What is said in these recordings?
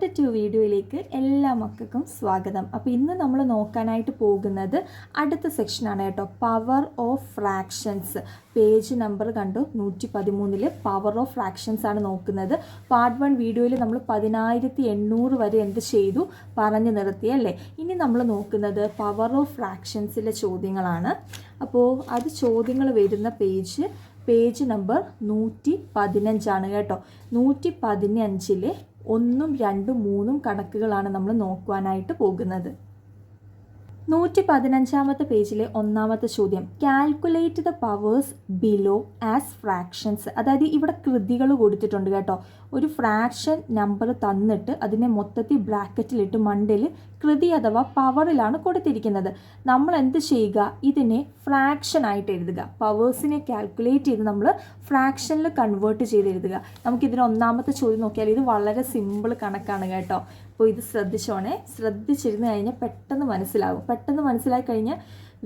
Part 2 വീഡിയോയിലേക്ക് എല്ലാ മക്കൾക്കും സ്വാഗതം. അപ്പോൾ ഇന്ന് നമ്മൾ നോക്കാനായിട്ട് പോകുന്നത് അടുത്ത സെക്ഷനാണ് കേട്ടോ, power of fractions. Page number കണ്ടു 113 പവർ ഓഫ് ഫ്രാക്ഷൻസ് ആണ് നോക്കുന്നത്. പാർട്ട് 1 വീഡിയോയിൽ നമ്മൾ 10,800 വരെ എന്ത് ചെയ്തു പറഞ്ഞു നിർത്തിയല്ലേ. ഇനി നമ്മൾ നോക്കുന്നത് പവർ ഓഫ് ഫ്രാക്ഷൻസിലെ ചോദ്യങ്ങളാണ്. അപ്പോൾ അത് ചോദ്യങ്ങൾ വരുന്ന പേജ് നമ്പർ 115 കേട്ടോ. 115 1, 2, 3 കണക്കുകളാണ് നമ്മൾ നോക്കുവാനായിട്ട് പോകുന്നത്. 115 പേജിലെ ഒന്നാമത്തെ ചോദ്യം, calculate the powers below as fractions. അതായത് ഇവിടെ കൃതികൾ കൊടുത്തിട്ടുണ്ട് കേട്ടോ. ഒരു ഫ്രാക്ഷൻ നമ്പർ തന്നിട്ട് അതിനെ മൊത്തത്തിൽ ബ്രാക്കറ്റിലിട്ട് മണ്ടയിൽ കൃതി അഥവാ പവറിലാണ് കൊടുത്തിരിക്കുന്നത്. നമ്മൾ എന്ത് ചെയ്യുക, ഇതിനെ ഫ്രാക്ഷൻ ആയിട്ട് എഴുതുക. പവേഴ്സിനെ കാൽക്കുലേറ്റ് ചെയ്ത് നമ്മൾ ഫ്രാക്ഷനിൽ കൺവേർട്ട് ചെയ്ത് എഴുതുക. നമുക്കിതിന് ഒന്നാമത്തെ ചോദ്യം നോക്കിയാൽ ഇത് വളരെ സിമ്പിൾ കണക്കാണ് കേട്ടോ. അപ്പോൾ ഇത് ശ്രദ്ധിച്ചിരുന്ന് കഴിഞ്ഞാൽ പെട്ടെന്ന് മനസ്സിലാകും. പെട്ടെന്ന് മനസ്സിലാക്കി കഴിഞ്ഞാൽ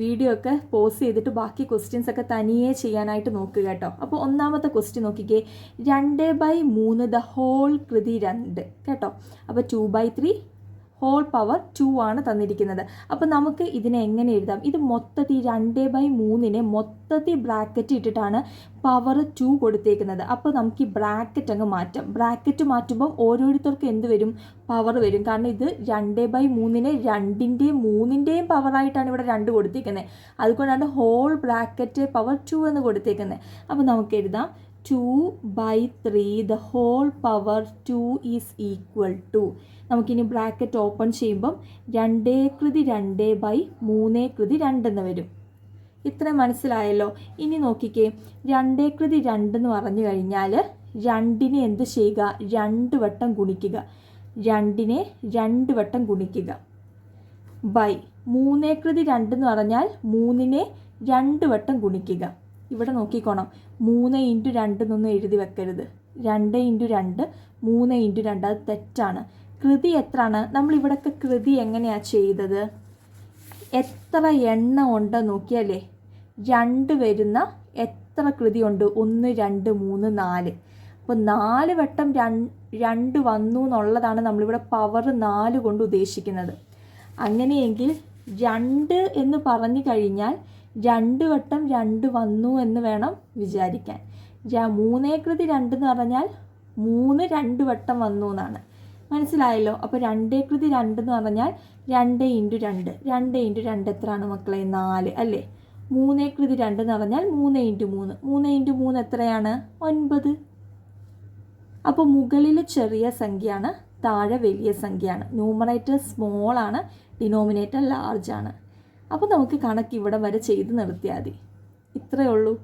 വീഡിയോ ഒക്കെ പോസ് ചെയ്തിട്ട് ബാക്കി ക്വസ്റ്റ്യൻസ് ഒക്കെ തനിയെ ചെയ്യാനായിട്ട് നോക്കുക കേട്ടോ. അപ്പോൾ ഒന്നാമത്തെ ക്വസ്റ്റ്യൻ നോക്കിക്കേ, 2/3 ദ ഹോൾ കൃതി 2 കേട്ടോ. അപ്പോൾ 2/3 ഹോൾ പവർ 2 ആണ് തന്നിരിക്കുന്നത്. അപ്പോൾ നമുക്ക് ഇതിനെ എങ്ങനെ എഴുതാം? ഇത് മൊത്തത്തിൽ 2/3 മൊത്തത്തിൽ ബ്രാക്കറ്റ് ഇട്ടിട്ടാണ് പവർ 2 കൊടുത്തേക്കുന്നത്. അപ്പോൾ നമുക്ക് ഈ ബ്രാക്കറ്റ് അങ്ങ് മാറ്റാം. ബ്രാക്കറ്റ് മാറ്റുമ്പം ഓരോരുത്തർക്കും എന്ത് വരും? പവർ വരും. കാരണം ഇത് 2/3 2ൻ്റെയും 3ൻ്റെയും പവറായിട്ടാണ് ഇവിടെ 2 കൊടുത്തേക്കുന്നത്. അതുകൊണ്ടാണ് ഹോൾ ബ്രാക്കറ്റ് പവർ 2 എന്ന് കൊടുത്തേക്കുന്നത്. അപ്പോൾ നമുക്ക് എഴുതാം 2/3 the whole power 2 is equal to, നമുക്കിനി ബ്രാക്കറ്റ് ഓപ്പൺ ചെയ്യുമ്പം 2/2/3/2 എന്ന് വരും. ഇത്ര മനസ്സിലായല്ലോ. ഇനി നോക്കിക്കേ, 2/2 എന്ന് പറഞ്ഞു കഴിഞ്ഞാൽ 2നെ എന്ത് ചെയ്യുക? 2 വട്ടം ഗുണിക്കുക. 2നെ 2 വട്ടം ഗുണിക്കുക. ബൈ 3/2 എന്ന് പറഞ്ഞാൽ 3നെ 2 വട്ടം ഗുണിക്കുക. ഇവിടെ നോക്കിക്കോണം, 3 × 2 എന്നൊന്നും എഴുതി വെക്കരുത്. 2 × 2 3 × 2 അത് തെറ്റാണ്. കൃതി എത്രയാണ്? നമ്മളിവിടെയൊക്കെ കൃതി എങ്ങനെയാണ് ചെയ്തത്? എത്ര എണ്ണം ഉണ്ടെന്ന് നോക്കിയാലേ 2 വരുന്ന എത്ര കൃതി ഉണ്ട്? 1, 2, 3, 4. അപ്പോൾ 4 വട്ടം 2 വന്നു എന്നുള്ളതാണ് നമ്മളിവിടെ പവർ 4 കൊണ്ട് ഉദ്ദേശിക്കുന്നത്. അങ്ങനെയെങ്കിൽ 2 എന്ന് പറഞ്ഞു കഴിഞ്ഞാൽ 2 വട്ടം 2 വന്നു എന്ന് വേണം വിചാരിക്കാൻ. 3/2 എന്ന് പറഞ്ഞാൽ 3 2 വട്ടം വന്നു എന്നാണ്. മനസ്സിലായല്ലോ. അപ്പോൾ 2/2 എന്ന് പറഞ്ഞാൽ 2 × 2. 2 × 2 എത്രയാണ് മക്കളെ? 4 അല്ലേ. 3/2 എന്ന് പറഞ്ഞാൽ 3 × 3. 3 × 3 എത്രയാണ്? 9. അപ്പോൾ മുകളിൽ ചെറിയ സംഖ്യയാണ്, താഴെ വലിയ സംഖ്യയാണ്. ന്യൂമറേറ്റർ സ്മോൾ ആണ്, ഡിനോമിനേറ്റർ ലാർജ് ആണ്. അപ്പോൾ നമുക്ക് കണക്ക് ഇവിടെ വരെ ചെയ്ത് നിർത്തിയാൽ മതി. ഇത്രയേ ഉള്ളൂ.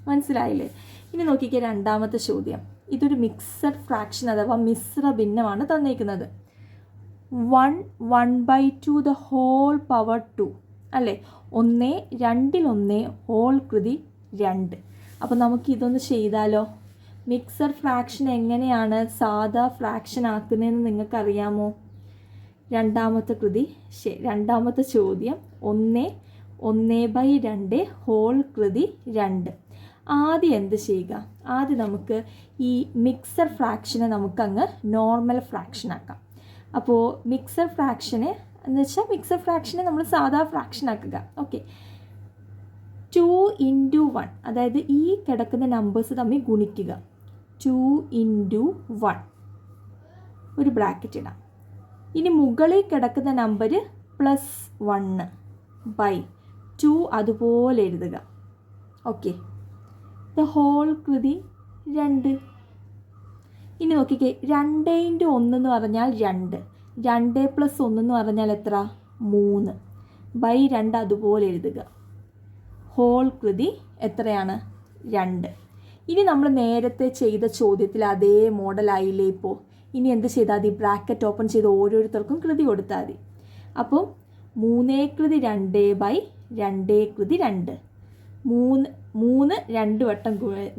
മനസ്സിലായില്ലേ? ഇനി നോക്കിക്കേ രണ്ടാമത്തെ ചോദ്യം. ഇതൊരു മിക്സഡ് ഫ്രാക്ഷൻ അഥവാ മിശ്ര ഭിന്നമാണ് തന്നിരിക്കുന്നത്. 1/2 ദ ഹോൾ പവർ 2 അല്ലേ. 1 2 ഹോൾ കൃതി 2. അപ്പോൾ നമുക്ക് ഇതൊന്ന് ചെയ്താലോ? മിക്സഡ് ഫ്രാക്ഷൻ എങ്ങനെയാണ് സാധാ ഫ്രാക്ഷൻ ആക്കുന്നതെന്ന് നിങ്ങൾക്കറിയാമോ? രണ്ടാമത്തെ ചോദ്യം 1/2 ഹോൾ കൃതി 2. ആദ്യം എന്ത് ചെയ്യുക? ആദ്യം നമുക്ക് ഈ മിക്സഡ് ഫ്രാക്ഷനെ നമുക്കങ്ങ് നോർമൽ ഫ്രാക്ഷൻ ആക്കാം. അപ്പോൾ മിക്സഡ് ഫ്രാക്ഷനെ എന്ന് വെച്ചാൽ മിക്സഡ് ഫ്രാക്ഷനെ നമ്മൾ സാധാ ഫ്രാക്ഷൻ ആക്കുക. ഓക്കെ, 2 × 1 അതായത് ഈ കിടക്കുന്ന നമ്പേഴ്സ് തമ്മിൽ ഗുണിക്കുക. 2 × 1 ഒരു ബ്രാക്കറ്റ് ഇടാം. ഇനി മുകളിൽ കിടക്കുന്ന നമ്പർ +1 ബൈ 2 അതുപോലെ എഴുതുക. ഓക്കെ, ദ ഹോൾ കൃതി 2. ഇനി നോക്കിക്കേ, 2 × 1 എന്ന് പറഞ്ഞാൽ 2. 2 + 1 എന്ന് പറഞ്ഞാൽ എത്ര? 3 ബൈ 2 അതുപോലെ എഴുതുക. ഹോൾ കൃതി എത്രയാണ്? 2. ഇനി നമ്മൾ നേരത്തെ ചെയ്ത ചോദ്യത്തിൽ അതേ മോഡലായില്ലേ ഇപ്പോൾ? ഇനി എന്ത് ചെയ്താൽ മതി? ബ്രാക്കറ്റ് ഓപ്പൺ ചെയ്ത് ഓരോരുത്തർക്കും കൃതി കൊടുത്താൽ മതി. അപ്പോൾ 3/2 ബൈ 2/2. 3 2 വട്ടം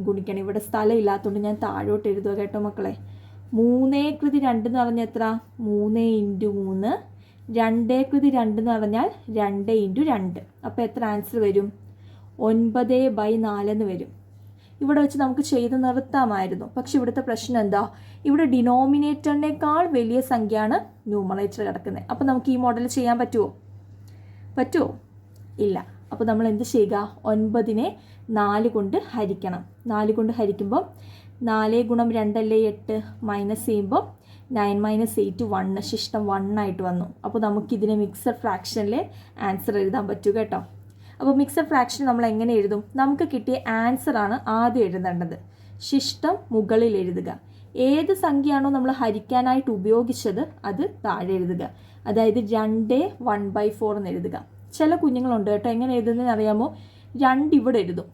ഗുണിക്കണം. ഇവിടെ സ്ഥലം ഇല്ലാത്തതുകൊണ്ട് ഞാൻ താഴോട്ട് എഴുതുക കേട്ടോ മക്കളെ. 3/2 എന്ന് പറഞ്ഞാൽ എത്ര? 3 × 3. 2/2 എന്ന് പറഞ്ഞാൽ 2 × 2. അപ്പോൾ എത്ര ആൻസർ വരും? 9/4 എന്ന് വരും. ഇവിടെ വെച്ച് നമുക്ക് ചെയ്ത് നിർത്താമായിരുന്നു. പക്ഷെ ഇവിടുത്തെ പ്രശ്നം എന്താ, ഇവിടെ ഡിനോമിനേറ്ററിനേക്കാൾ വലിയ സംഖ്യയാണ് ന്യൂമറേറ്റർ കിടക്കുന്നത്. അപ്പോൾ നമുക്ക് ഈ മോഡൽ ചെയ്യാൻ പറ്റുമോ? ഇല്ല. അപ്പോൾ നമ്മൾ എന്ത് ചെയ്യുക, 9നെ 4 കൊണ്ട് ഹരിക്കണം. 4 കൊണ്ട് ഹരിക്കുമ്പോൾ 4 ഗുണം 2 അല്ലേ 8, മൈനസ് ചെയ്യുമ്പോൾ 9 - 8 1, ശിഷ്ടം 1 ആയിട്ട് വന്നു. അപ്പോൾ നമുക്കിതിനെ മിക്സഡ് ഫ്രാക്ഷനിലെ ആൻസർ എഴുതാൻ പറ്റും കേട്ടോ. അപ്പോൾ മിക്സഡ് ഫ്രാക്ഷൻ നമ്മൾ എങ്ങനെ എഴുതും, നമുക്ക് കിട്ടിയ ആൻസറാണ് ആദ്യം എഴുതേണ്ടത്. ശിഷ്ടം മുകളിൽ എഴുതുക. ഏത് സംഖ്യയാണോ നമ്മൾ ഹരിക്കാനായിട്ട് ഉപയോഗിച്ചത് അത് താഴെ എഴുതുക. അതായത് 2 1/4 എന്ന് എഴുതുക. ചില കുഞ്ഞുങ്ങളുണ്ട് കേട്ടോ, എങ്ങനെ എഴുതുന്നതെന്ന് അറിയാമോ, 2 ഇവിടെ എഴുതും,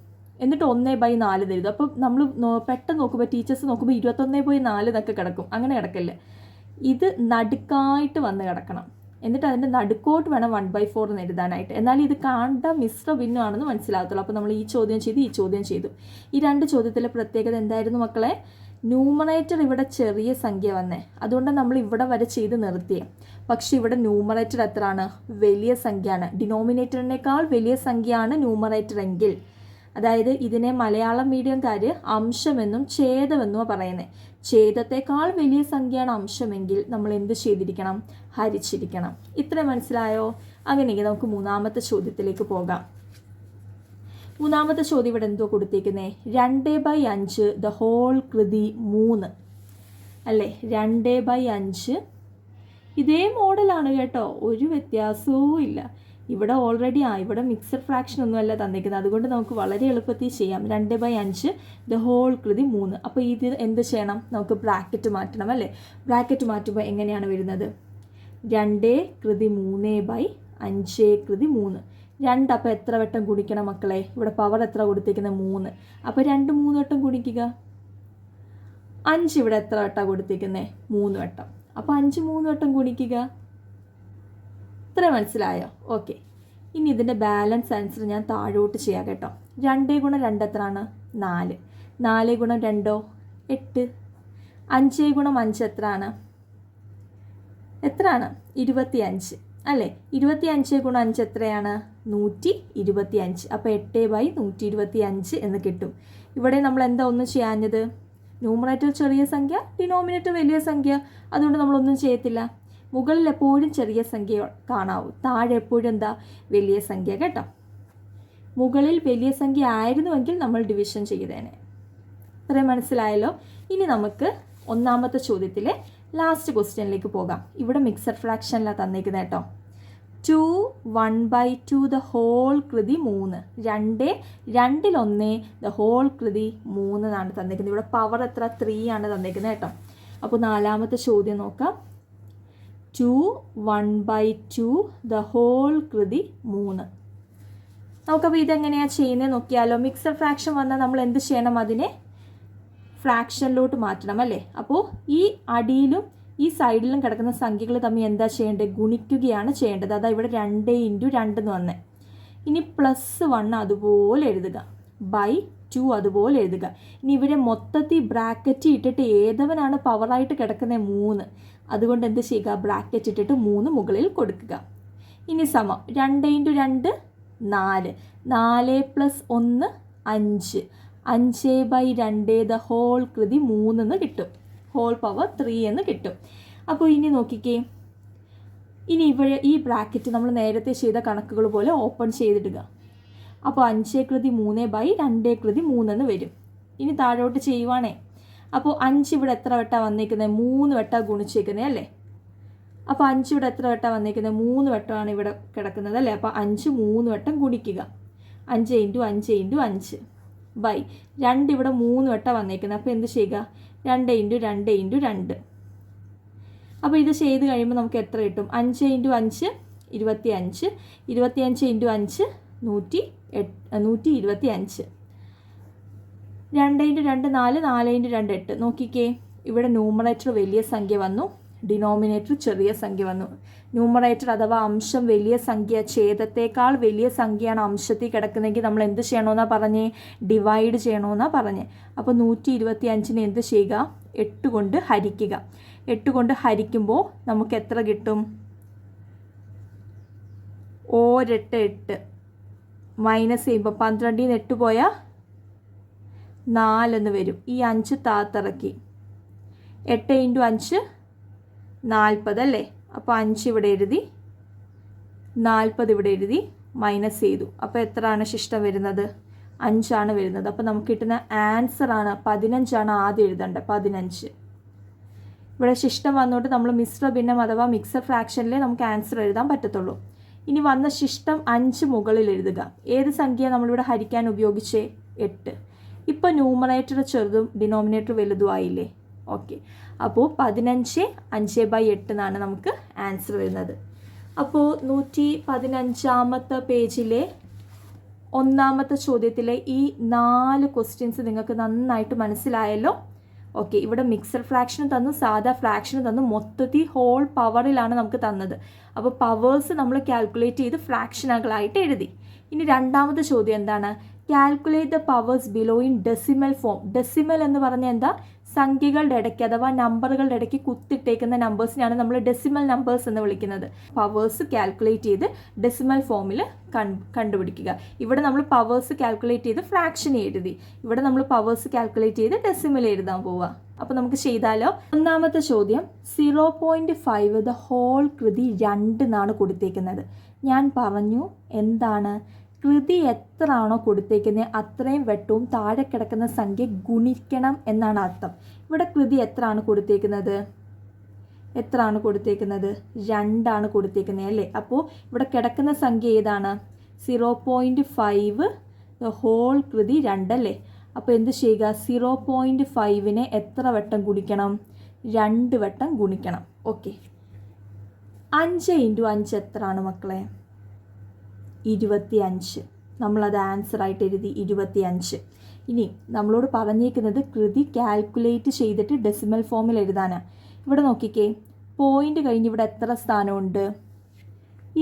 എന്നിട്ട് 1/4 എഴുതും. അപ്പം നമ്മൾ പെട്ടെന്ന് നോക്കുമ്പോൾ ടീച്ചേഴ്സ് നോക്കുമ്പോൾ 21/4 എന്നൊക്കെ കിടക്കും. അങ്ങനെ കിടക്കല്ലേ, ഇത് നടുക്കായിട്ട് വന്ന് കിടക്കണം. എന്നിട്ട് അതിൻ്റെ നടുക്കോട്ട് വേണം 1/4 എന്ന് എഴുതാനായിട്ട്. എന്നാൽ ഇത് കാണേണ്ട മിശ്ര ഭിന്നമാണെന്ന് മനസ്സിലാകത്തുള്ളൂ. അപ്പോൾ നമ്മൾ ഈ ചോദ്യം ചെയ്തു. ഈ 2 ചോദ്യത്തിലെ പ്രത്യേകത എന്തായിരുന്നു മക്കളെ, ന്യൂമറേറ്റർ ഇവിടെ ചെറിയ സംഖ്യ വന്നേ, അതുകൊണ്ട് നമ്മൾ ഇവിടെ വരെ ചെയ്ത് നിർത്തിയേ. പക്ഷെ ഇവിടെ ന്യൂമറേറ്റർ എത്രയാണ്, വലിയ സംഖ്യയാണ്. ഡിനോമിനേറ്ററിനേക്കാൾ വലിയ സംഖ്യയാണ് ന്യൂമറേറ്റർ എങ്കിൽ, അതായത് ഇതിനെ മലയാളം മീഡിയംകാർ അംശമെന്നും ഛേദമെന്നുമാണ് പറയുന്നത്. ഛേദത്തെക്കാൾ വലിയ സംഖ്യയാണ് അംശമെങ്കിൽ നമ്മൾ എന്ത് ചെയ്തിരിക്കണം, ഹരിച്ചിരിക്കണം. ഇത്ര മനസ്സിലായോ? അങ്ങനെയെങ്കിൽ നമുക്ക് 3ാമത്തെ ചോദ്യത്തിലേക്ക് പോകാം. 3ാമത്തെ ചോദ്യം ഇവിടെ എന്തോ കൊടുത്തേക്കുന്നേ, 2/5 ദ ഹോൾ കൃതി 3 അല്ലേ. 2/5 ഇതേ മോഡലാണ് കേട്ടോ, ഒരു വ്യത്യാസവും ഇല്ല. ഇവിടെ ഓൾറെഡി ഇവിടെ മിക്സഡ് ഫ്രാക്ഷൻ ഒന്നുമല്ല തന്നിരിക്കുന്നത്, അതുകൊണ്ട് നമുക്ക് വളരെ എളുപ്പത്തിൽ ചെയ്യാം. 2/5 ദ ഹോൾ കൃതി 3. അപ്പോൾ ഇത് എന്ത് ചെയ്യണം, നമുക്ക് ബ്രാക്കറ്റ് മാറ്റണം അല്ലേ. ബ്രാക്കറ്റ് മാറ്റുമ്പോൾ എങ്ങനെയാണ് വരുന്നത്, 2 കൃതി 3/5 കൃതി 3. 2 അപ്പോൾ എത്ര വട്ടം ഗുണിക്കണം മക്കളെ, ഇവിടെ പവർ എത്ര കൊടുത്തിരിക്കുന്നത് 3. അപ്പോൾ 2 3 വട്ടം ഗുണിക്കുക. 5 ഇവിടെ എത്ര വട്ടം കൊടുത്തിരിക്കുന്നത് 3 വട്ടം. അപ്പോൾ 5 3 വട്ടം ഗുണിക്കുക. ഇത്ര മനസ്സിലായോ? ഓക്കെ. ഇനി ഇതിൻ്റെ ബാലൻസ് ആൻസർ ഞാൻ താഴോട്ട് ചെയ്യാം കേട്ടോ. 2 ഗുണം 2 എത്രയാണ് 4. 4 ഗുണം 2 8. 5 ഗുണം 5 എത്രയാണ് 25 അല്ലേ. 25 ഗുണം 5 എത്രയാണ് 125. അപ്പോൾ 8/125 എന്ന് കിട്ടും. ഇവിടെ നമ്മൾ എന്താ ഒന്നും ചെയ്യാഞ്ഞത്, ന്യൂമറേറ്റർ ചെറിയ സംഖ്യ, ഡിനോമിനേറ്റർ വലിയ സംഖ്യ, അതുകൊണ്ട് നമ്മളൊന്നും ചെയ്യത്തില്ല. മുകളിൽ എപ്പോഴും ചെറിയ സംഖ്യ കാണാവൂ, താഴെ എപ്പോഴും എന്താ വലിയ സംഖ്യ കേട്ടോ. മുകളിൽ വലിയ സംഖ്യ ആയിരുന്നുവെങ്കിൽ നമ്മൾ ഡിവിഷൻ ചെയ്തേനെ. ഇത്രയും മനസ്സിലായല്ലോ. ഇനി നമുക്ക് 1ാമത്തെ ചോദ്യത്തിലെ ലാസ്റ്റ് ക്വസ്റ്റ്യനിലേക്ക് പോകാം. ഇവിടെ മിക്സഡ് ഫ്രാക്ഷനിലാണ് തന്നിരിക്കുന്നത് കേട്ടോ. 2 1/2 ദ ഹോൾ കൃതി 3. 2 2/1 ദ ഹോൾ കൃതി 3 എന്നാണ് തന്നിരിക്കുന്നത്. ഇവിടെ പവർ എത്ര 3 ആണ് തന്നിരിക്കുന്നത് കേട്ടോ. അപ്പോൾ 4ാമത്തെ ചോദ്യം നോക്കാം. 2 1/2 ദ ഹോൾ കൃതി 3. നമുക്കപ്പോൾ ഇതെങ്ങനെയാണ് ചെയ്യുന്നത് നോക്കിയാലോ. മിക്സഡ് ഫ്രാക്ഷൻ വന്നാൽ നമ്മൾ എന്ത് ചെയ്യണം, അതിനെ ഫ്രാക്ഷനിലോട്ട് മാറ്റണം അല്ലേ. അപ്പോൾ ഈ അടിയിലും ഈ സൈഡിലും കിടക്കുന്ന സംഖ്യകൾ തമ്മിൽ എന്താ ചെയ്യേണ്ടത്, ഗുണിക്കുകയാണ് ചെയ്യേണ്ടത്. അതാ ഇവിടെ 2 × 2 എന്ന് വന്നേ. ഇനി +1 അതുപോലെ എഴുതുക, /2 അതുപോലെ എഴുതുക. ഇനി ഇവിടെ മൊത്തത്തിൽ ബ്രാക്കറ്റ് ഇട്ടിട്ട് ഏതവനാണ് പവറായിട്ട് കിടക്കുന്നത് 3, അതുകൊണ്ട് എന്ത് ചെയ്യുക, ബ്രാക്കറ്റ് ഇട്ടിട്ട് 3 മുകളിൽ കൊടുക്കുക. ഇനി സമം 2 × 2 4. 4 + 1 5. 5/2 ദ ഹോൾ കൃതി 3 എന്ന് കിട്ടും. ഹോൾ പവർ 3 എന്ന് കിട്ടും. അപ്പോൾ ഇനി നോക്കിക്കേ, ഇനി ഇവിടെ ഈ ബ്രാക്കറ്റ് നമ്മൾ നേരത്തെ ചെയ്ത കണക്കുകൾ പോലെ ഓപ്പൺ ചെയ്തിടുക. അപ്പോൾ 5 കൃതി 3/2 കൃതി 3 എന്ന് വരും. ഇനി താഴോട്ട് ചെയ്യുവാണേ. അപ്പോൾ 5 ഇവിടെ എത്ര വട്ടം വന്നിരിക്കുന്നത്, 3 വട്ടം ഗുണിച്ചേക്കുന്നത് അല്ലേ. അപ്പോൾ 5 ഇവിടെ എത്ര വട്ടം വന്നിരിക്കുന്നത്, 3 വട്ടമാണ് ഇവിടെ കിടക്കുന്നത് അല്ലേ. അപ്പോൾ 5 3 വട്ടം ഗുണിക്കുക. 5 × 5 × 5 2 ഇവിടെ 3 വട്ടം വന്നേക്കുന്നത്. അപ്പോൾ എന്ത് ചെയ്യുക, 2 × 2 × 2. അപ്പോൾ ഇത് ചെയ്ത് കഴിയുമ്പോൾ നമുക്ക് എത്ര കിട്ടും, 5 × 5 25. 25 × 5 125. 2 × 2 4. 4 × 2 8. നോക്കിക്കേ, ഇവിടെ ന്യൂമറേറ്റർ വലിയ സംഖ്യ വന്നു, ഡിനോമിനേറ്റർ ചെറിയ സംഖ്യ വന്നു. ന്യൂമറേറ്റർ അഥവാ അംശം വലിയ സംഖ്യ, ഛേദത്തേക്കാൾ വലിയ സംഖ്യയാണ് അംശത്തിൽ കിടക്കുന്നതെങ്കിൽ നമ്മൾ എന്ത് ചെയ്യണമെന്നാണ് പറഞ്ഞേ, ഡിവൈഡ് ചെയ്യണമെന്നാണ് പറഞ്ഞേ. അപ്പോൾ 125നെ എന്ത് ചെയ്യുക, 8 കൊണ്ട് ഹരിക്കുക. 8 കൊണ്ട് ഹരിക്കുമ്പോൾ നമുക്ക് എത്ര കിട്ടും, 8 മൈനസ് ചെയ്യുമ്പോൾ 12ൽ നിന്ന് 8 പോയാൽ 4 വരും. ഈ 5 താത്തിറക്കി. 8 × 5 40 അല്ലേ? അപ്പോൾ 5 ഇവിടെ എഴുതി, 40 ഇവിടെ എഴുതി, മൈനസ് ചെയ്തു. അപ്പോൾ എത്രയാണ് ശിഷ്ടം വരുന്നത്? 5 വരുന്നത്. അപ്പോൾ നമുക്ക് കിട്ടുന്ന ആൻസറാണ് 15 ആദ്യം എഴുതേണ്ടത്. 15. ഇവിടെ ശിഷ്ടം വന്നുകൊണ്ട് നമ്മൾ മിശ്ര ഭിന്നം അഥവാ മിക്സഡ് ഫ്രാക്ഷനിലേ നമുക്ക് ആൻസർ എഴുതാൻ പറ്റത്തുള്ളൂ. ഇനി വന്ന ശിഷ്ടം 5 മുകളിൽ എഴുതുക. ഏത് സംഖ്യ നമ്മളിവിടെ ഹരിക്കാൻ ഉപയോഗിച്ചേ? 8. ഇപ്പോൾ ന്യൂമറേറ്റർ ചെറുതും ഡിനോമിനേറ്റർ വലുതും ആയില്ലേ? ഓക്കെ. അപ്പോൾ 15 5/8 എന്നാണ് നമുക്ക് ആൻസർ വരുന്നത്. അപ്പോൾ 115 പേജിലെ 1ാമത്തെ ചോദ്യത്തിലെ ഈ 4 ക്വസ്റ്റ്യൻസ് നിങ്ങൾക്ക് നന്നായിട്ട് മനസ്സിലായല്ലോ. ഓക്കെ. ഇവിടെ മിക്സഡ് ഫ്രാക്ഷന് തന്നു, സാധാ ഫ്രാക്ഷന് തന്നു, മൊത്തത്തിൽ ഹോൾ പവറിലാണ് നമുക്ക് തന്നത്. അപ്പോൾ പവേഴ്സ് നമ്മൾ കാൽക്കുലേറ്റ് ചെയ്ത് ഫ്രാക്ഷനുകളായിട്ട് എഴുതി. ഇനി 2ാമത്തെ ചോദ്യം എന്താണ്? Calculate the powers below in decimal form. Decimal എന്ന് പറഞ്ഞാൽ എന്താ? സംഖ്യകളുടെ ഇടയ്ക്ക് അഥവാ നമ്പറുകളുടെ ഇടയ്ക്ക് കുത്തിട്ടേക്കുന്ന നമ്പേഴ്സിനാണ് നമ്മൾ ഡെസിമൽ നമ്പേഴ്സ് എന്ന് വിളിക്കുന്നത്. പവേഴ്സ് കാൽക്കുലേറ്റ് ചെയ്ത് ഡെസിമൽ ഫോമിൽ കണ്ടുപിടിക്കുക. ഇവിടെ നമ്മൾ പവേഴ്സ് കാൽക്കുലേറ്റ് ചെയ്ത് ഫ്രാക്ഷൻ എഴുതി. ഇവിടെ നമ്മൾ പവേഴ്സ് കാൽക്കുലേറ്റ് ചെയ്ത് ഡെസിമൽ എഴുതാൻ പോവുക. അപ്പോൾ നമുക്ക് ചെയ്താലോ? 1ാമത്തെ ചോദ്യം 0.5 ദ ഹോൾ കൃതി 2 എന്നാണ് കൊടുത്തേക്കുന്നത്. ഞാൻ പറഞ്ഞു എന്താണ്? കൃതി എത്ര ആണോ കൊടുത്തേക്കുന്നത് അത്രയും വട്ടവും താഴെ കിടക്കുന്ന സംഖ്യ ഗുണിക്കണം എന്നാണ് അർത്ഥം. ഇവിടെ കൃതി എത്ര ആണ് കൊടുത്തേക്കുന്നത്? 2 കൊടുത്തേക്കുന്നത് അല്ലേ? അപ്പോൾ ഇവിടെ കിടക്കുന്ന സംഖ്യ ഏതാണ്? 0.5 ഹോൾ കൃതി 2 അല്ലേ? അപ്പോൾ എന്ത് ചെയ്യുക? 0.5നെ എത്ര വട്ടം ഗുണിക്കണം? 2 വട്ടം ഗുണിക്കണം. ഓക്കെ. 5 × 5 എത്രയാണ് മക്കളെ? 25. നമ്മളത് ആൻസറായിട്ട് എഴുതി 25. ഇനി നമ്മളോട് പറഞ്ഞേക്കുന്നത് കൃതി കാൽക്കുലേറ്റ് ചെയ്തിട്ട് ഡെസിമൽ ഫോമിൽ എഴുതാനാണ്. ഇവിടെ നോക്കിക്കേ, പോയിന്റ് കഴിഞ്ഞ് ഇവിടെ എത്ര സ്ഥാനമുണ്ട്?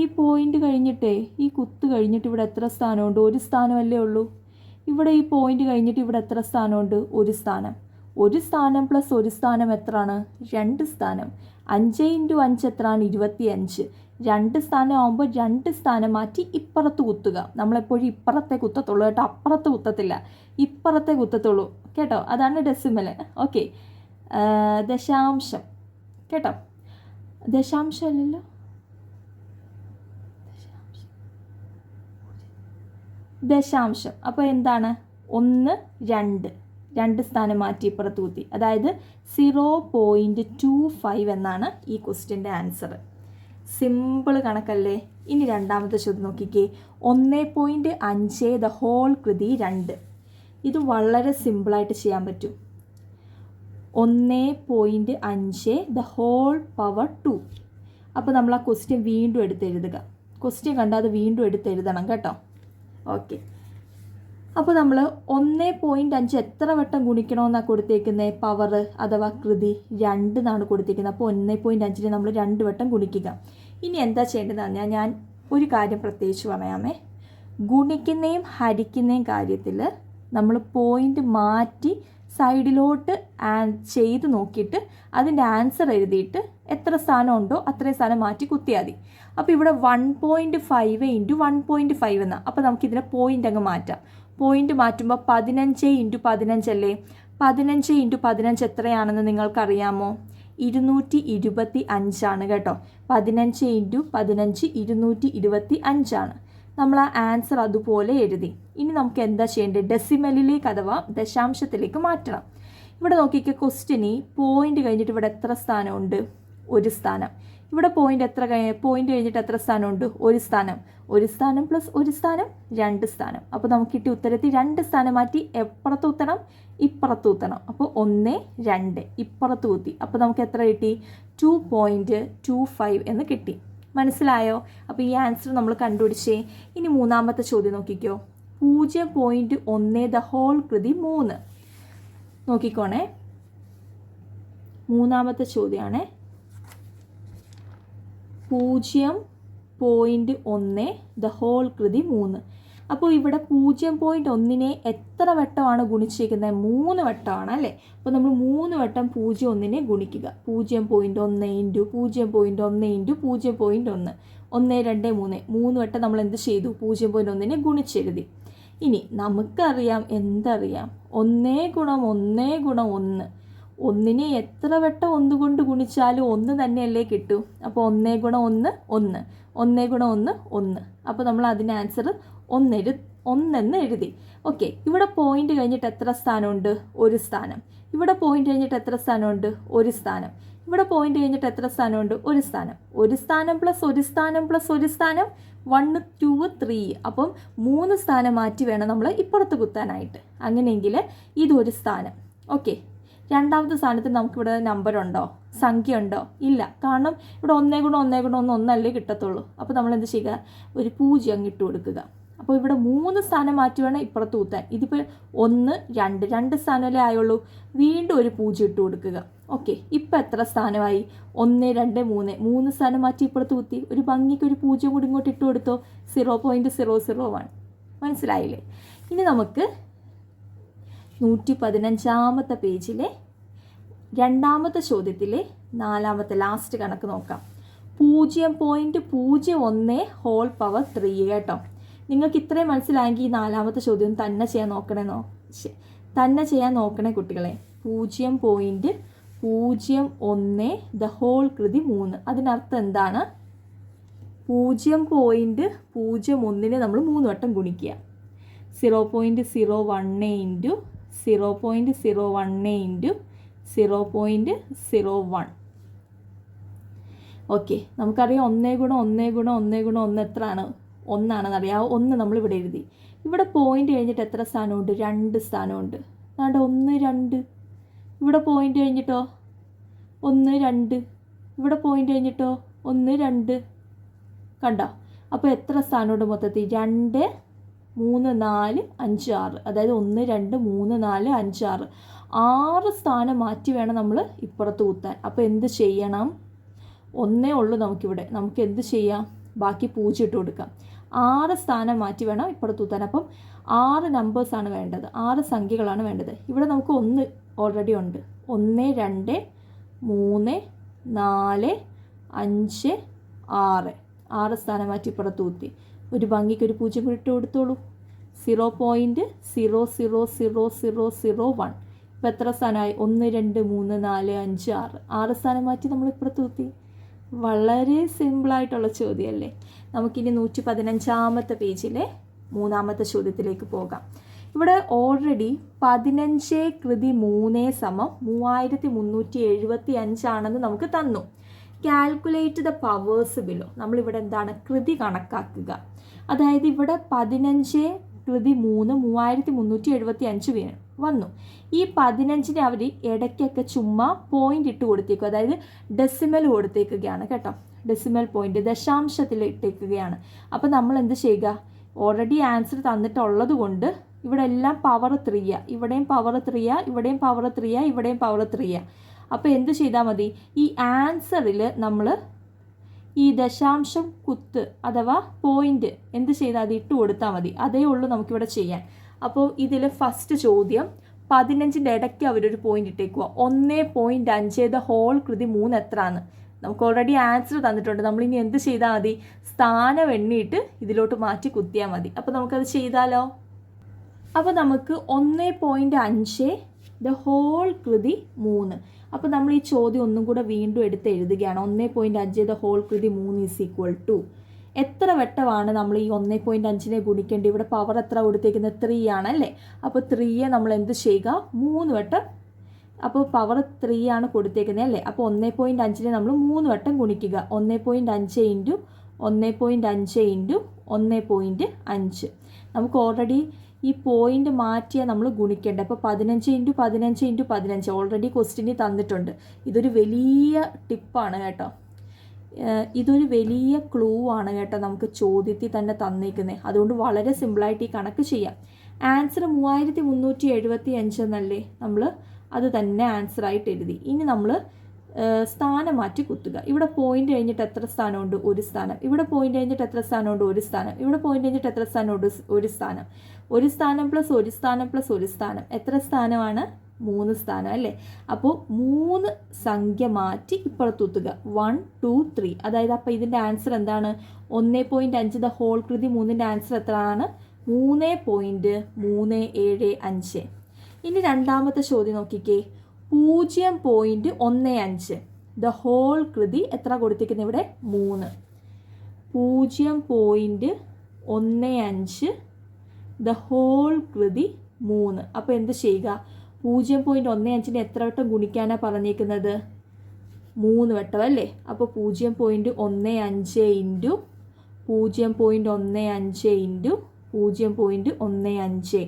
ഈ പോയിന്റ് കഴിഞ്ഞിട്ടേ ഈ കുത്ത് കഴിഞ്ഞിട്ട് ഇവിടെ എത്ര സ്ഥാനമുണ്ട്? 1 സ്ഥാനമല്ലേ ഉള്ളൂ. ഇവിടെ ഈ പോയിന്റ് കഴിഞ്ഞിട്ട് ഇവിടെ എത്ര സ്ഥാനമുണ്ട്? 1 സ്ഥാനം. 1 സ്ഥാനം പ്ലസ് 1 സ്ഥാനം എത്രയാണ്? 2 സ്ഥാനം. 5 × 5 എത്രയാണ്? 25. 2 സ്ഥാനം ആകുമ്പോൾ 2 സ്ഥാനം മാറ്റി ഇപ്പുറത്ത് കുത്തുക. നമ്മളെപ്പോഴും ഇപ്പുറത്തെ കുത്തത്തുള്ളൂ കേട്ടോ, അപ്പുറത്ത് കുത്തത്തില്ല. ഇപ്പുറത്തെ കുത്തത്തുള്ളൂ കേട്ടോ. അതാണ് ഡെസിമൽ. ഓക്കെ. ദശാംശം കേട്ടോ. ദശാംശം അല്ലല്ലോ, ദശാംശം. അപ്പോൾ എന്താണ്? 1 2 സ്ഥാനം മാറ്റി ഇപ്പുറത്ത് കുത്തി. അതായത് 0.25 എന്നാണ് ഈ ക്വസ്റ്റ്യൻ്റെ ആൻസർ. സിമ്പിൾ കണക്കല്ലേ? ഇനി 2ാമത്തെ ചോദ്യം നോക്കിക്കേ. 1.5 ദ ഹോൾ കൃതി 2. ഇത് വളരെ സിമ്പിളായിട്ട് ചെയ്യാൻ പറ്റും. 1.5 ദ ഹോൾ പവർ 2. അപ്പോൾ നമ്മൾ ആ ക്വസ്റ്റ്യൻ വീണ്ടും എടുത്തെഴുതുക. ക്വസ്റ്റ്യൻ കണ്ടാൽ അത് വീണ്ടും എടുത്തെഴുതണം കേട്ടോ. ഓക്കെ. അപ്പോൾ നമ്മൾ 1.5 എത്ര വട്ടം ഗുണിക്കണമെന്നാണ് കൊടുത്തേക്കുന്നത്? പവർ അഥവാ കൃതി 2 എന്നാണ് കൊടുത്തേക്കുന്നത്. അപ്പോൾ 1.5നെ നമ്മൾ 2 വട്ടം ഗുണിക്കുക. ഇനി എന്താ ചെയ്യേണ്ടതെന്ന് ഞാൻ ഒരു കാര്യം പ്രത്യേകിച്ച് പറയാമേ. ഗുണിക്കുന്നതും ഹരിക്കുന്നതും കാര്യത്തിൽ നമ്മൾ പോയിന്റ് മാറ്റി സൈഡിലോട്ട് ചെയ്ത് നോക്കിയിട്ട് അതിൻ്റെ ആൻസർ എഴുതിയിട്ട് എത്ര സ്ഥാനം ഉണ്ടോ അത്രയും സ്ഥാനം മാറ്റി കുത്തിയാൽ മതി. അപ്പോൾ ഇവിടെ 1.5 × 1.5 എന്നാണ്. അപ്പോൾ നമുക്കിതിനെ പോയിൻ്റ് അങ്ങ് മാറ്റാം. പോയിന്റ് മാറ്റുമ്പോൾ 15 × 15 അല്ലേ? 15 × 15 എത്രയാണെന്ന് നിങ്ങൾക്കറിയാമോ? 225 കേട്ടോ. 15 × 15 225. നമ്മൾ ആ ആൻസർ അതുപോലെ എഴുതി. ഇനി നമുക്ക് എന്താ ചെയ്യേണ്ടത്? ഡെസിമലിലേക്ക് അഥവാ ദശാംശത്തിലേക്ക് മാറ്റണം. ഇവിടെ നോക്കിക്കുക, ക്വസ്റ്റ്യന് പോയിന്റ് കഴിഞ്ഞിട്ട് ഇവിടെ എത്ര സ്ഥാനമുണ്ട്? 1 സ്ഥാനം. ഇവിടെ പോയിന്റ് കഴിഞ്ഞിട്ട് എത്ര സ്ഥാനമുണ്ട്? 1 സ്ഥാനം. 1 സ്ഥാനം പ്ലസ് 1 സ്ഥാനം 2 സ്ഥാനം. അപ്പോൾ നമുക്ക് കിട്ടിയ ഉത്തരത്തിൽ 2 സ്ഥാനം മാറ്റി എപ്പുറത്ത് കുത്തണം? ഇപ്പുറത്ത് കുത്തണം. അപ്പോൾ 1 2 ഇപ്പുറത്ത് കുത്തി. അപ്പോൾ നമുക്ക് എത്ര കിട്ടി? 2.25 എന്ന് കിട്ടി. മനസ്സിലായോ? അപ്പോൾ ഈ ആൻസർ നമ്മൾ കണ്ടുപിടിച്ചേ. ഇനി 3ാമത്തെ ചോദ്യം നോക്കിക്കോ. 0.1 ദ ഹോൾ കൃതി 3. നോക്കിക്കോണേ, 3ാമത്തെ ചോദ്യമാണേ. 0.1 ദ ഹോൾ കൃതി 3. അപ്പോൾ ഇവിടെ 0.1നെ എത്ര വട്ടമാണ് ഗുണിച്ചിരിക്കുന്നത്? 3 വട്ടമാണ് അല്ലേ? അപ്പോൾ നമ്മൾ 3 വട്ടം 0.1നെ ഗുണിക്കുക. 0.1 × 0.1 × 0.1 1 2 3 3 വട്ടം നമ്മൾ എന്ത് ചെയ്തു? 0.1നെ ഗുണിച്ചെഴുതി. ഇനി നമുക്കറിയാം എന്തറിയാം, 1 ഗുണം 1 ഗുണം 1. ഒന്നിനെ എത്ര വട്ടം 1 കൊണ്ട് ഗുണിച്ചാലും 1 തന്നെയല്ലേ കിട്ടൂ. അപ്പോൾ 1 ഗുണം 1 1, 1 ഗുണം 1 1. അപ്പോൾ നമ്മൾ അതിൻ്റെ ആൻസർ 1 എന്ന് എഴുതി. ഓക്കെ, ഇവിടെ പോയിന്റ് കഴിഞ്ഞിട്ട് എത്ര സ്ഥാനമുണ്ട്? 1 സ്ഥാനം. ഇവിടെ പോയിന്റ് കഴിഞ്ഞിട്ട് എത്ര സ്ഥാനമുണ്ട്? 1 സ്ഥാനം. ഇവിടെ പോയിന്റ് കഴിഞ്ഞിട്ട് എത്ര സ്ഥാനമുണ്ട്? 1 സ്ഥാനം. 1 സ്ഥാനം പ്ലസ് 1 സ്ഥാനം പ്ലസ് 1 സ്ഥാനം 1 2 3. അപ്പം 3 സ്ഥാനം മാറ്റി വേണം നമ്മൾ ഇപ്പുറത്ത് കുത്താനായിട്ട്. അങ്ങനെയെങ്കിൽ ഇതൊരു സ്ഥാനം. ഓക്കെ, രണ്ടാമത്തെ സ്ഥാനത്ത് നമുക്കിവിടെ നമ്പർ ഉണ്ടോ, സംഖ്യ ഉണ്ടോ? ഇല്ല. കാരണം ഇവിടെ 1 ഗുണം 1 ഗുണം 1 ഒന്നല്ലേ കിട്ടത്തുള്ളൂ. അപ്പോൾ നമ്മൾ എന്ത് ചെയ്യുക? ഒരു 0 അങ്ങ് ഇട്ട് കൊടുക്കുക. അപ്പോൾ ഇവിടെ 3 സ്ഥാനം മാറ്റി വേണം ഇപ്പുറത്ത് കുത്താൻ. ഇതിപ്പോൾ 1 2 സ്ഥാനമല്ലേ ആയുള്ളൂ. വീണ്ടും ഒരു 0 ഇട്ട് കൊടുക്കുക. ഓക്കെ, ഇപ്പം എത്ര സ്ഥാനമായി? 1 2 3 സ്ഥാനം മാറ്റി ഇപ്പുറത്ത് കുത്തി. ഒരു ഭംഗിക്ക് ഒരു 0 കൂടി ഇങ്ങോട്ട് ഇട്ട് കൊടുത്തോ. 0.001. മനസ്സിലായില്ലേ? ഇനി നമുക്ക് 115-ാമത്തെ പേജിലെ രണ്ടാമത്തെ ചോദ്യത്തിലെ 4ാമത്തെ ലാസ്റ്റ് കണക്ക് നോക്കാം. 0.01 ഹോൾ പവർ 3 കേട്ടോ. നിങ്ങൾക്ക് ഇത്രയും മനസ്സിലായെങ്കിൽ ഈ 4ാമത്തെ ചോദ്യം തന്നെ ചെയ്യാൻ നോക്കണേ കുട്ടികളെ. 0.01 ദ ഹോൾ കൃതി 3. അതിനർത്ഥം എന്താണ്? 0.01 നമ്മൾ 3 വട്ടം ഗുണിക്കുക. 0.01 ഇൻറ്റു 0.01 ഇൻറ്റു 0.01. ഓക്കെ, നമുക്കറിയാം 1 ഗുണം 1 ഗുണം 1 ഗുണം 1 എത്രയാണ്? 1 ആണെന്ന് അറിയാം. 1 നമ്മളിവിടെ എഴുതി. ഇവിടെ പോയിന്റ് കഴിഞ്ഞിട്ട് എത്ര സ്ഥാനമുണ്ട്? 2 സ്ഥാനമുണ്ട്. അതാണ്ട് 1 2. ഇവിടെ പോയിന്റ് കഴിഞ്ഞിട്ടോ 1 2. ഇവിടെ പോയിന്റ് കഴിഞ്ഞിട്ടോ 1 2. കണ്ടോ? അപ്പോൾ എത്ര സ്ഥാനമുണ്ട് മൊത്തത്തിൽ? 2 3 4 5 6. അതായത് 1 2 3 4 5 6. 6 സ്ഥാനം മാറ്റി വേണം നമ്മൾ ഇപ്പുറത്ത് കുത്താൻ. അപ്പോൾ എന്ത് ചെയ്യണം? 1 ഉള്ളൂ നമുക്കിവിടെ. നമുക്ക് എന്ത് ചെയ്യാം? ബാക്കി 0 ഇട്ട് കൊടുക്കാം. 6 സ്ഥാനം മാറ്റി വേണം ഇപ്പുറത്ത് കുത്താൻ. അപ്പം 6 നമ്പേഴ്സാണ് വേണ്ടത്, 6 സംഖ്യകളാണ് വേണ്ടത്. ഇവിടെ നമുക്ക് 1 ഓൾറെഡി ഉണ്ട്. 1 2 3 4 5 6. 6 സ്ഥാനം മാറ്റി ഇപ്പുറത്ത് കുത്തി. ഒരു ഭംഗിക്ക് ഒരു 0 കൂടി ഇട്ട് കൊടുത്തോളൂ. 0.00001. ഇപ്പോൾ എത്ര സ്ഥാനമായി? 1 2 3 4 5 6. 6 സ്ഥാനം മാറ്റി നമ്മൾ ഇപ്പുറത്ത് കുത്തി. വളരെ സിമ്പിളായിട്ടുള്ള ചോദ്യമല്ലേ? നമുക്കിനി 115-ാമത്തെ പേജിലെ 3ാമത്തെ ചോദ്യത്തിലേക്ക് പോകാം. ഇവിടെ ഓൾറെഡി 15 കൃതി 3 സമം 3375 ആണെന്ന് നമുക്ക് തന്നു. Calculate the powers below. നമ്മളിവിടെ എന്താണ്? കൃതി കണക്കാക്കുക. അതായത് ഇവിടെ 15 കൃതി 3 3375 വന്നു. ഈ 15നെ അവർ ഇടയ്ക്കൊക്കെ ചുമ്മാ പോയിന്റ് ഇട്ട് കൊടുത്തേക്കും. അതായത് ഡെസിമൽ കൊടുത്തേക്കുകയാണ് കേട്ടോ. ഡെസിമൽ പോയിന്റ് ദശാംശത്തിൽ ഇട്ടേക്കുകയാണ്. അപ്പോൾ നമ്മൾ എന്ത് ചെയ്യുക? ഓൾറെഡി ആൻസർ തന്നിട്ടുള്ളത് കൊണ്ട് ഇവിടെ എല്ലാം പവർ 3. ഇവിടെയും പവർ 3, ഇവിടെയും പവർ 3, ഇവിടെയും പവർ 3. അപ്പോൾ എന്ത് ചെയ്താൽ മതി? ഈ ആൻസറിൽ നമ്മൾ ഈ ദശാംശം കുത്ത് അഥവാ പോയിന്റ് എന്ത് ചെയ്താൽ അത് ഇട്ട് കൊടുത്താൽ മതി. അതേ ഉള്ളൂ നമുക്കിവിടെ ചെയ്യാൻ. അപ്പോൾ ഇതിൽ ഫസ്റ്റ് ചോദ്യം 15ൻ്റെ ഇടയ്ക്ക് അവരൊരു പോയിന്റ് ഇട്ടേക്കുക. 1.5 ദ ഹോൾ കൃതി 3 എത്രയാണ്? നമുക്ക് ഓൾറെഡി ആൻസർ തന്നിട്ടുണ്ട്. നമ്മളിനി എന്ത് ചെയ്താൽ മതി? സ്ഥാനം എണ്ണിയിട്ട് ഇതിലോട്ട് മാറ്റി കുത്തിയാൽ മതി. അപ്പോൾ നമുക്കത് ചെയ്താലോ? അപ്പോൾ നമുക്ക് 1.5 ദ ഹോൾ കൃതി 3. അപ്പോൾ നമ്മൾ ഈ ചോദ്യം ഒന്നും കൂടെ വീണ്ടും എടുത്ത് എഴുതുകയാണ്. 1.5 ദ ഹോൾ കൃതി 3 ഈസ് ഈക്വൽ ടു എത്ര വട്ടമാണ് നമ്മൾ ഈ 1.5നെ ഗുണിക്കേണ്ടത്? ഇവിടെ പവർ എത്ര കൊടുത്തേക്കുന്നത്? 3 ആണല്ലേ. അപ്പോൾ 3യെ നമ്മൾ എന്ത് ചെയ്യുക? 3 വട്ടം. അപ്പോൾ പവർ 3 ആണ് കൊടുത്തേക്കുന്നത് അല്ലേ. അപ്പോൾ 1.5നെ നമ്മൾ 3 വട്ടം ഗുണിക്കുക. 1.5 ഇൻറ്റു 1.5 ഇൻറ്റു 1.5. നമുക്ക് ഓൾറെഡി ഈ പോയിന്റ് മാറ്റിയാൽ നമ്മൾ ഗുണിക്കേണ്ടത്. അപ്പോൾ 15 ഇൻറ്റു 15 ഇൻറ്റു 15 ഓൾറെഡി ക്വസ്റ്റ്യനിൽ തന്നിട്ടുണ്ട്. ഇതൊരു വലിയ ടിപ്പാണ് കേട്ടോ. ഇതൊരു വലിയ ക്ലൂ ആണ് കേട്ടോ നമുക്ക് ചോദ്യത്തിൽ തന്നെ തന്നേക്കുന്നത്. അതുകൊണ്ട് വളരെ സിമ്പിളായിട്ട് ഈ കണക്ക് ചെയ്യാം. ആൻസർ 3375 എന്നല്ലേ, നമ്മൾ അത് തന്നെ ആൻസറായിട്ട് എഴുതി. ഇനി നമ്മൾ സ്ഥാനം മാറ്റി കുത്തുക. ഇവിടെ പോയിന്റ് കഴിഞ്ഞിട്ട് എത്ര സ്ഥാനമുണ്ട്? 1 സ്ഥാനം. ഇവിടെ പോയിന്റ് കഴിഞ്ഞിട്ട് എത്ര സ്ഥാനമുണ്ട്? 1 സ്ഥാനം. ഇവിടെ പോയിന്റ് കഴിഞ്ഞിട്ട് എത്ര സ്ഥാനമുണ്ട്? 1 സ്ഥാനം. 1 സ്ഥാനം പ്ലസ് 1 സ്ഥാനം പ്ലസ് 1 സ്ഥാനം എത്ര സ്ഥാനമാണ്? 3 സ്ഥാനം അല്ലേ. അപ്പോൾ 3 സംഖ്യ മാറ്റി ഇപ്പുറത്ത് കുത്തുക. 1 2 3. അതായത് അപ്പോൾ ഇതിൻ്റെ ആൻസർ എന്താണ്? 1.5 ദ ഹോൾ കൃതി 3ൻ്റെ ആൻസർ എത്രയാണ്? 3.375. ഇനി രണ്ടാമത്തെ ചോദ്യം നോക്കിക്കേ. 0.15 ദ ഹോൾ കൃതി എത്ര കൊടുത്തിരിക്കുന്നത് ഇവിടെ? 3. 0.15 ദ ഹോൾ കൃതി 3. അപ്പോൾ എന്ത് ചെയ്യുക? 0.15 എത്ര വട്ടം ഗുണിക്കാനാണ് പറഞ്ഞേക്കുന്നത്? 3 വട്ടം അല്ലേ? അപ്പോൾ 0.15 ഇൻറ്റു 0.15 ഇൻറ്റു 0.15.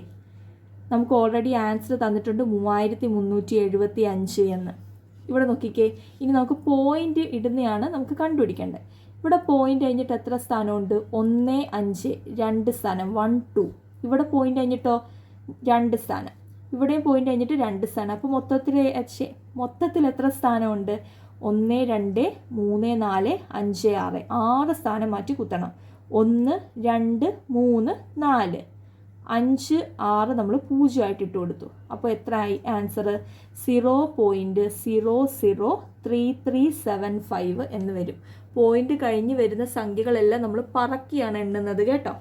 നമുക്ക് ഓൾറെഡി ആൻസർ തന്നിട്ടുണ്ട് 3375 എന്ന്. ഇവിടെ നോക്കിക്കേ. ഇനി നമുക്ക് പോയിന്റ് ഇടുന്നതാണ് നമുക്ക് കണ്ടുപിടിക്കേണ്ടത്. ഇവിടെ പോയിന്റ് കഴിഞ്ഞിട്ട് എത്ര സ്ഥാനമുണ്ട്? 1, 5, 2 സ്ഥാനം, 1, 2. ഇവിടെ പോയിന്റ് കഴിഞ്ഞിട്ടോ 2 സ്ഥാനം, ഇവിടെയും പോയിന്റ് കഴിഞ്ഞിട്ട് 2 സ്ഥാനം. അപ്പോൾ മൊത്തത്തിൽ എത്ര സ്ഥാനമുണ്ട്? 1, 2, 3, 4, 5, 6. 6 സ്ഥാനം മാറ്റി കുത്തണം. 1, 2, 3, 4, 5, 6 നമ്മൾ 0 ആയിട്ട് ഇട്ട് കൊടുത്തു. അപ്പോൾ എത്ര ആയി ആൻസർ? 0.003375 എന്ന് വരും. പോയിന്റ് കഴിഞ്ഞ് വരുന്ന സംഖ്യകളെല്ലാം നമ്മൾ പറക്കിയാണ് എണ്ണുന്നത് കേട്ടോ.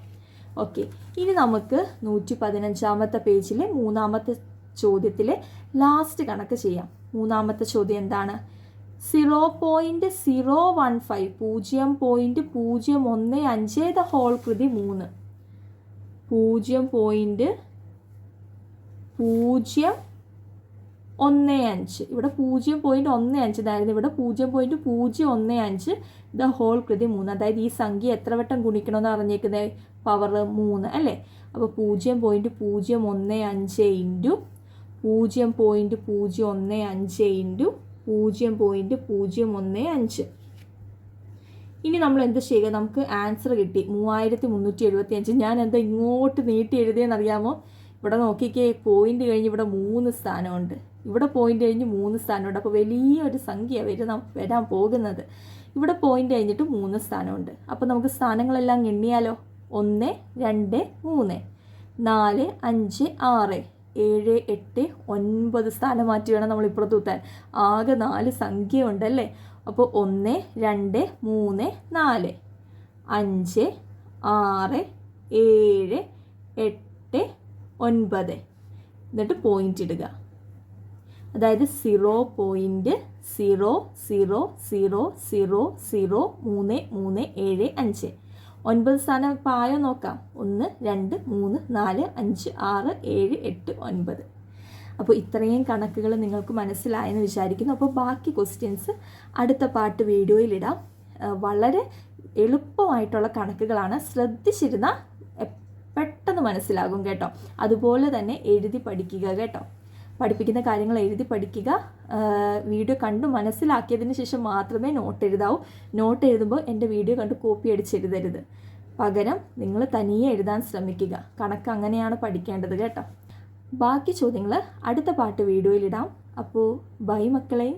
ഓക്കെ, ഇനി നമുക്ക് 115 പേജിലെ മൂന്നാമത്തെ ചോദ്യത്തിലെ ലാസ്റ്റ് കണക്ക് ചെയ്യാം. മൂന്നാമത്തെ ചോദ്യം എന്താണ്? 0.015 0.015 ദ ഹോൾ കൃതി 3. 0.015. ഇവിടെ 0.15 ആയിരുന്നു, ഇവിടെ 0.015 ദ ഹോൾ കൃതി 3. അതായത് ഈ സംഖ്യ എത്ര വട്ടം ഗുണിക്കണമെന്ന് പറഞ്ഞേക്കുന്നത്? പവർ 3 അല്ലേ? അപ്പോൾ 0.015 ഇൻറ്റു 0.015 ഇൻറ്റു 0.015. ഇനി നമ്മൾ എന്ത് ചെയ്യുക? നമുക്ക് ആൻസർ കിട്ടി 3375. ഞാൻ എന്താ ഇങ്ങോട്ട് നീട്ടി എഴുതിയെന്നറിയാമോ? ഇവിടെ നോക്കിക്കേ, പോയിന്റ് കഴിഞ്ഞ് ഇവിടെ 3 സ്ഥാനമുണ്ട്, ഇവിടെ പോയിന്റ് കഴിഞ്ഞ് 3 സ്ഥാനമുണ്ട്. അപ്പോൾ വലിയൊരു സംഖ്യ വരാൻ പോകുന്നത്. ഇവിടെ പോയിന്റ് കഴിഞ്ഞിട്ട് 3 സ്ഥാനമുണ്ട്. അപ്പോൾ നമുക്ക് സ്ഥാനങ്ങളെല്ലാം എണ്ണിയാലോ? 1, 2, 3, 4, 5, 6, 7, 8, 9 സ്ഥാനം മാറ്റി വേണം നമ്മൾ ഇപ്പുറത്ത് കുത്താൻ. ആകെ 4 സംഖ്യ ഉണ്ടല്ലേ? അപ്പോൾ 1, 2, 3, 4, 5, 6, 7, 8, 9. എന്നിട്ട് പോയിന്റ് ഇടുക. അതായത് 0.0000337 9 സ്ഥാനം ഇപ്പോൾ ആയോ നോക്കാം. 1, 2, 3, 4, 5, 6, 7, 8, 9. അപ്പോൾ ഇത്രയും കണക്കുകൾ നിങ്ങൾക്ക് മനസ്സിലായെന്ന് വിചാരിക്കുന്നു. അപ്പോൾ ബാക്കി ക്വസ്റ്റ്യൻസ് അടുത്ത പാർട്ട് വീഡിയോയിലിടാം. വളരെ എളുപ്പമായിട്ടുള്ള കണക്കുകളാണ്. ശ്രദ്ധിച്ചിരുന്നാൽ പെട്ടെന്ന് മനസ്സിലാകും കേട്ടോ. അതുപോലെ തന്നെ എഴുതി പഠിക്കുക കേട്ടോ. പഠിപ്പിക്കുന്ന കാര്യങ്ങൾ എഴുതി പഠിക്കുക. വീഡിയോ കണ്ടു മനസ്സിലാക്കിയതിന് ശേഷം മാത്രമേ നോട്ട് എഴുതാവൂ. നോട്ട് എഴുതുമ്പോൾ എൻ്റെ വീഡിയോ കണ്ട് കോപ്പി അടിച്ചെഴുതരുത്. പകരം നിങ്ങൾ തനിയെ എഴുതാൻ ശ്രമിക്കുക. കണക്ക് അങ്ങനെയാണ് പഠിക്കേണ്ടത് കേട്ടോ. ബാക്കി ചോദ്യങ്ങൾ അടുത്ത പാർട്ട് വീഡിയോയിലിടാം. അപ്പോൾ ബൈ മക്കളെ.